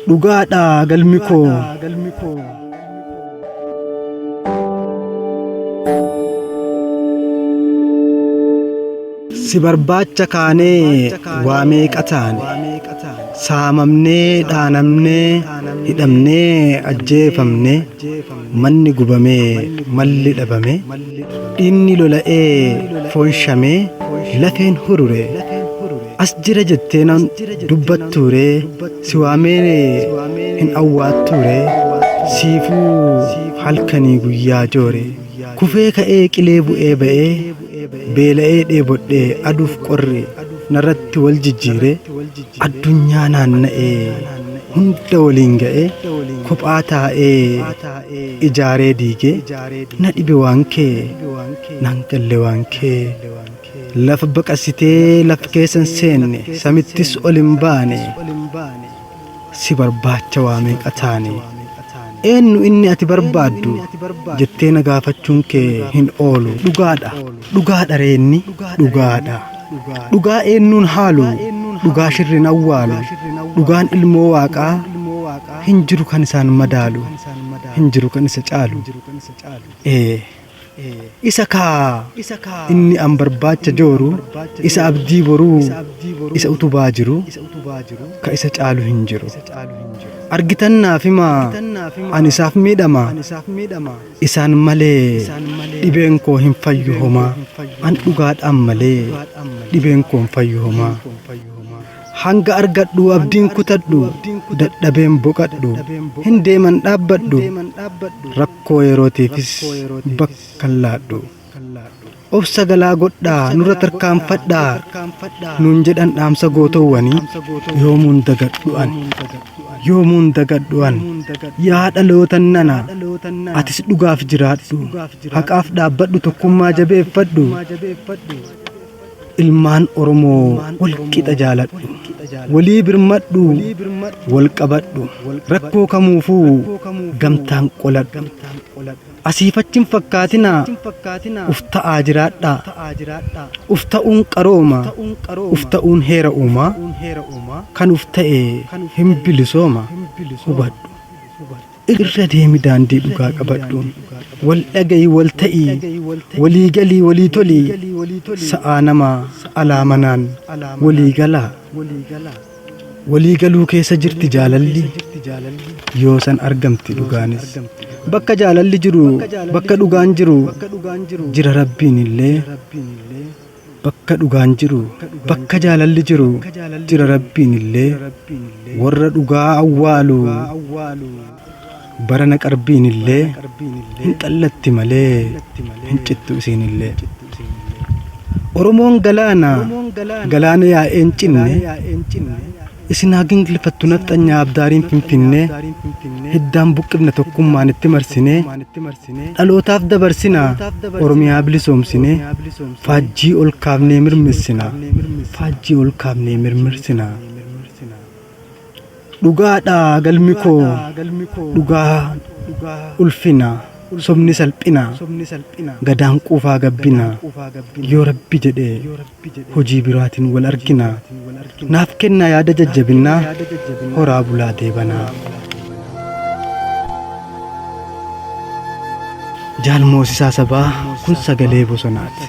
dhugaadha galmi koo. Si barbaacha kaanee waa meeqa taane, saamamnee dhaanamnee hidhamnee ajjeefamnee, manni gubamee malli dhabame, dhiinni lola'ee foonshamee lafeen hurure, as jira jettee nan dubbattuure, si waamee hin awwaattuure, siifuu halkanii guyyaa joore, kufee ka'ee qilee bu'ee ba'ee, beela'ee dheebodhee aduuf qorre narratti wal jijjiire, addunyaa naanna'ee hunda waliin ga'ee, kophaa taa'ee ijaaree diigee, na dhibe waan kee nan galle waan kee, lafa baqasitee lafa keessan seenne samittis ol hin baane, si barbaacha waa meeqa taane. Eenyu inni ati barbaaddu jettee na gaafachuun kee hin oolu. Dhugaadha reenni dhugaadha. Dhugaa eenyuun haalu, dhugaa shirrin awwaalu, dhugaan ilmoo waaqaa hin jiru kan isaan madaalu, hin jiru kan isa caalu. Isa kaa inni an barbaacha jooru, isa abdii boruu, isa utubaa jiru, ka isa caalu hin jiru. Argitan naaf himaa, ani isaaf miidhama, isaan malee dhibeen koo hin fayyu homaa, an dhugaadhaan malee dhibeen koo hin fayyu homaa. Hanga argadhu abdiin kutadhu, dadhabeen boqadhu, hin deeman dhaabbadhu, rakkoo yerootiifis bakka laadhu. Obsa galaa godhaa nurra tarkaanfadhaa, nuun jedhan dhaamsa gootowwanii, yoomuun dagadhu'an yaa dhalootan nana, atis dhugaaf jiraadhu, haqaaf dhaabbadhu, tokkummaa jabeeffadhu. Ilmaan Oromoo wal qixa jaaladhu, walii birmadhu, wal qabadhu, rakkoo kamuufuu gamtaan qoladhu. Asiifachin fakkaatinaa uf ta'aa jiraadhaa, uf ta'uun qarooma, uf ta'uun heera uumaa, kan uf ta'e hin bilisooma hubadhu. Irra deemi daandii dhugaa qabadhu, wal dhaga'i wal ta'ii, walii galii walii tolii, sa'aa namaa alaamanaan walii galaa. Walii galuu keessa jirti jaalalli, yoo san argamti dhugaanis. Bakka jaalalli jiru, bakka dhugaan jiru, jira rabbiin illee. Bakka dhugaan jiru, bakka jaalalli jiru, jira rabbiin illee. Warra dhugaa awwaalu, barana qarbiin illee, hin xallatti malee, hin cittu isiin illee. Oromoon galaana yaa'een cinne, isin hagin gilfattu nafxanyaa abdaariin finfinnee, hiddaan buqqifna tokkummaan itti marsinee, dhalootaaf dabarsinaa Oromiyaa bilisoomsinee, faajjii ol kaafnee mirmirsinaa, faajjii ol kaafnee mirmirsinaa. Dhugaadha galmi koo, dhugaa ulfina, sobni salphina, gadaan quufaa gabbina, yoo rabbi jedhee hojii biraatiin wal argina. Naaf kennaa yaada jajjabinaa, horaa bulaa deebanaa. Jaal Moosisaa Sabaa kun sagalee bosonaati.